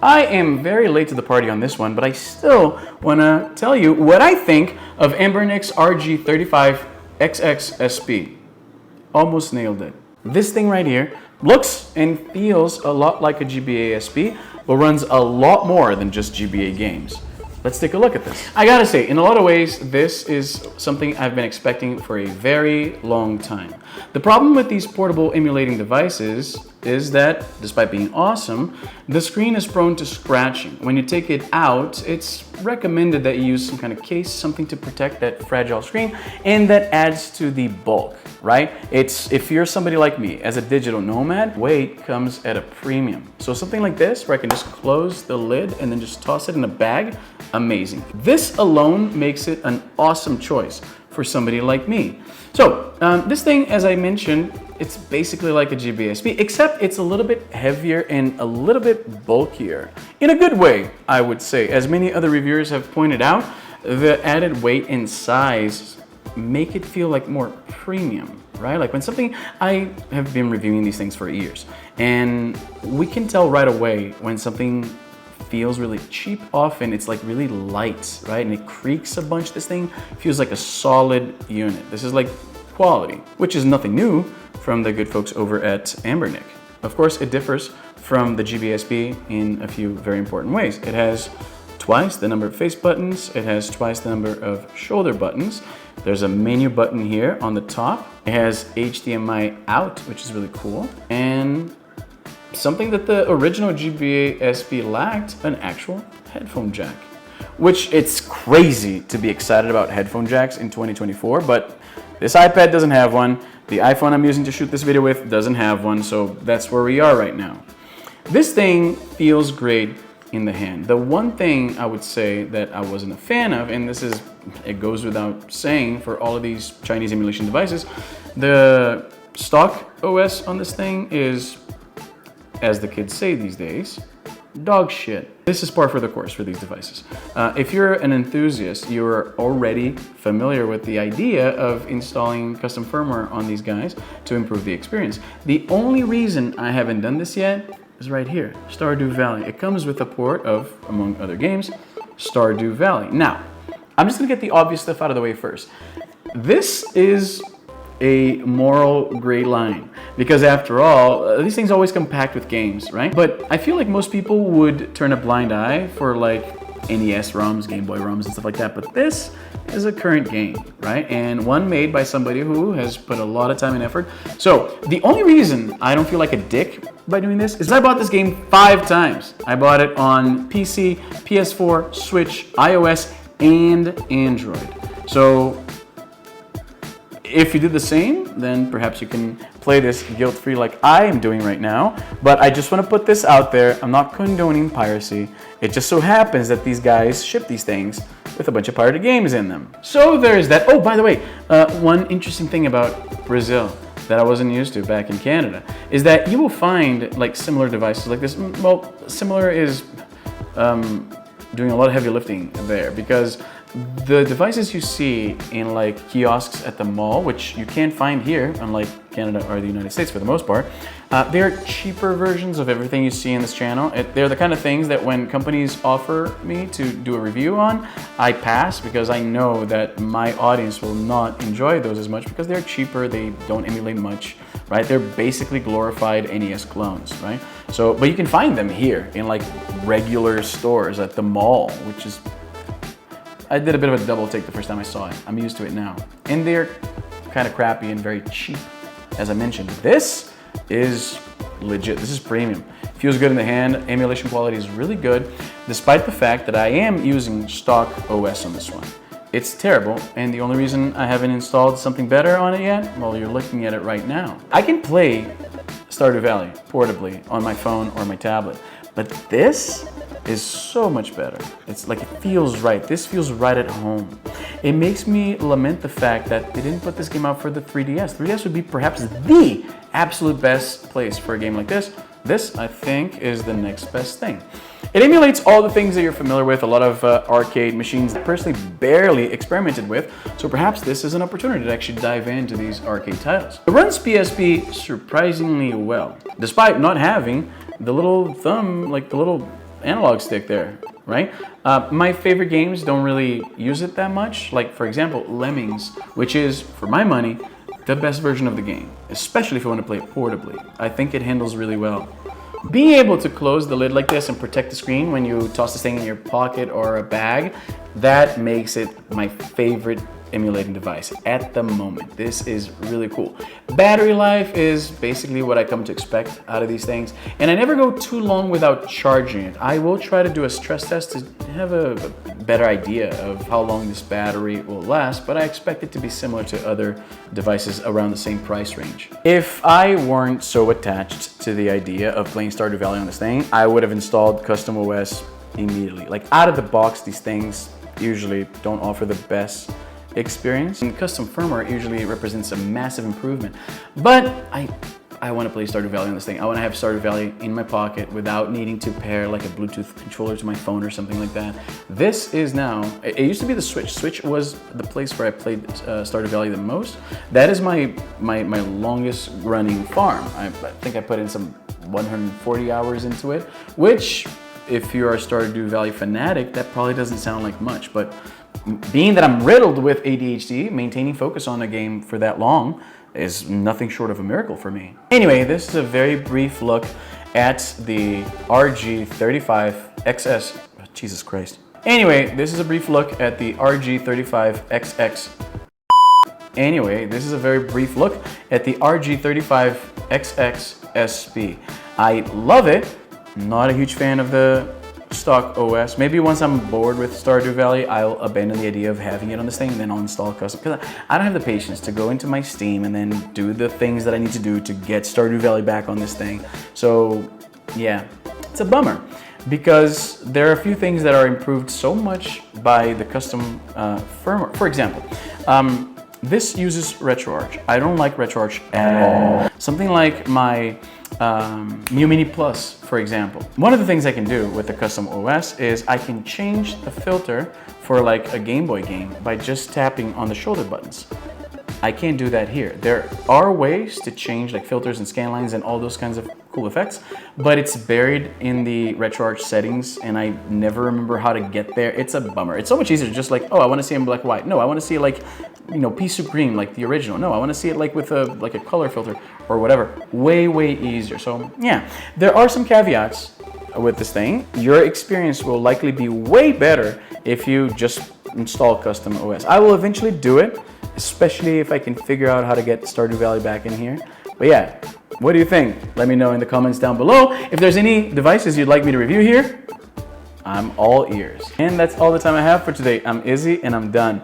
I am very late to the party on this one, but I still want to tell you what I think of Embernic's RG35XX SP. Almost nailed it. This thing right here looks and feels a lot like a GBA SP, but runs a lot more than just GBA games. Let's take a look at this. I gotta say, in a lot of ways, this is something I've been expecting for a very long time. The problem with these portable emulating devices is that, despite being awesome, the screen is prone to scratching. When you take it out, it's recommended that you use some kind of case, something to protect that fragile screen, and that adds to the bulk, right? If you're somebody like me, as a digital nomad, weight comes at a premium. So something like this, where I can just close the lid and then just toss it in a bag, amazing. This alone makes it an awesome choice for somebody like me. So this thing, as I mentioned, it's basically like a GBSP, except it's a little bit heavier and a little bit bulkier. In a good way, I would say. As many other reviewers have pointed out, the added weight and size make it feel like more premium, right? Like when something, I have been reviewing these things for years, and we can tell right away when something feels really cheap. Often it's like really light, right? And it creaks a bunch. This thing feels like a solid unit. This is like quality, which is nothing new from the good folks over at Embernic. Of course, it differs from the GBSP in a few very important ways. It has twice the number of face buttons. It has twice the number of shoulder buttons. There's a menu button here on the top. It has HDMI out, which is really cool. And something that the original GBA SP lacked, an actual headphone jack. Which it's crazy to be excited about headphone jacks in 2024, but this iPad doesn't have one. The iPhone I'm using to shoot this video with doesn't have one, so that's where we are right now. This thing feels great in the hand. The one thing I would say that I wasn't a fan of, and it goes without saying for all of these Chinese emulation devices, the stock OS on this thing is, as the kids say these days, dog shit. This is par for the course for these devices. If you're an enthusiast, you're already familiar with the idea of installing custom firmware on these guys to improve the experience. The only reason I haven't done this yet is right here, Stardew Valley. It comes with a port of, among other games, Stardew Valley. Now, I'm just gonna get the obvious stuff out of the way first. This is a moral gray line, because after all, these things always come packed with games, right? But I feel like most people would turn a blind eye for like NES ROMs, Game Boy ROMs and stuff like that, but this is a current game, right? And one made by somebody who has put a lot of time and effort. So the only reason I don't feel like a dick by doing this is I bought this game 5 times. I bought it on PC, PS4, Switch, iOS, and Android. So if you did the same, then perhaps you can play this guilt-free like I am doing right now. But I just want to put this out there. I'm not condoning piracy. It just so happens that these guys ship these things with a bunch of pirated games in them. So there's that. Oh, by the way, one interesting thing about Brazil that I wasn't used to back in Canada is that you will find like similar devices like this. Well, similar is doing a lot of heavy lifting there, because the devices you see in like kiosks at the mall, which you can't find here, unlike Canada or the United States for the most part, they're cheaper versions of everything you see in this channel. They're the kind of things that when companies offer me to do a review on, I pass, because I know that my audience will not enjoy those as much because they're cheaper, they don't emulate much, right? They're basically glorified NES clones, right? So, but you can find them here in like regular stores at the mall, which is, I did a bit of a double take the first time I saw it. I'm used to it now. And they're kind of crappy and very cheap, as I mentioned. This is legit. This is premium. Feels good in the hand. Emulation quality is really good, despite the fact that I am using stock OS on this one. It's terrible, and the only reason I haven't installed something better on it yet, well, you're looking at it right now. I can play Stardew Valley portably on my phone or my tablet, but this is so much better. It's like, it feels right. This feels right at home. It makes me lament the fact that they didn't put this game out for the 3DS. 3DS would be perhaps the absolute best place for a game like this. This, I think, is the next best thing. It emulates all the things that you're familiar with, a lot of arcade machines that I personally barely experimented with, so perhaps this is an opportunity to actually dive into these arcade titles. It runs PSP surprisingly well, despite not having the little thumb, like the little analog stick there, right? My favorite games don't really use it that much. Like, for example, Lemmings, which is, for my money, the best version of the game, especially if you want to play it portably. I think it handles really well. Being able to close the lid like this and protect the screen when you toss this thing in your pocket or a bag, that makes it my favorite emulating device at the moment. This is really cool. Battery life is basically what I come to expect out of these things, and I never go too long without charging it. I will try to do a stress test to have a better idea of how long this battery will last, but I expect it to be similar to other devices around the same price range. If I weren't so attached to the idea of playing Stardew Valley on this thing, I would have installed Custom OS immediately. Like, out of the box, these things usually don't offer the best experience, and custom firmware usually represents a massive improvement. But I want to play Stardew Valley on this thing. I want to have Stardew Valley in my pocket without needing to pair like a Bluetooth controller to my phone or something like that. This is now, it used to be the Switch. Switch was the place where I played Stardew Valley the most. That is my longest running farm. I think I put in some 140 hours into it, which, if you're a Stardew Valley fanatic, that probably doesn't sound like much, but being that I'm riddled with ADHD, maintaining focus on a game for that long is nothing short of a miracle for me. Anyway, this is a very brief look at the RG35XS. Jesus Christ. Anyway, this is a brief look at the RG35XX. Anyway, this is a very brief look at the RG35XX SP. I love it. Not a huge fan of the stock OS. Maybe once I'm bored with Stardew Valley, I'll abandon the idea of having it on this thing and then I'll install custom, because I don't have the patience to go into my Steam and then do the things that I need to do to get Stardew Valley back on this thing. So yeah, it's a bummer, because there are a few things that are improved so much by the custom firmware. For example, this uses RetroArch. I don't like RetroArch at all. Something like my Mu Mini Plus, for example. One of the things I can do with the custom OS is I can change the filter for like a Game Boy game by just tapping on the shoulder buttons. I can't do that here. There are ways to change like filters and scan lines and all those kinds of cool effects, but it's buried in the RetroArch settings and I never remember how to get there. It's a bummer. It's so much easier to just like, oh, I want to see it in black and white. No, I want to see it like, you know, pea soup green like the original. No, I want to see it like with a color filter or whatever. Way easier. So yeah, there are some caveats with this thing. Your experience will likely be way better if you just install custom OS. I will eventually do it, especially if I can figure out how to get Stardew Valley back in here. But yeah, what do you think? Let me know in the comments down below. If there's any devices you'd like me to review here, I'm all ears. And that's all the time I have for today. I'm Izzy and I'm done.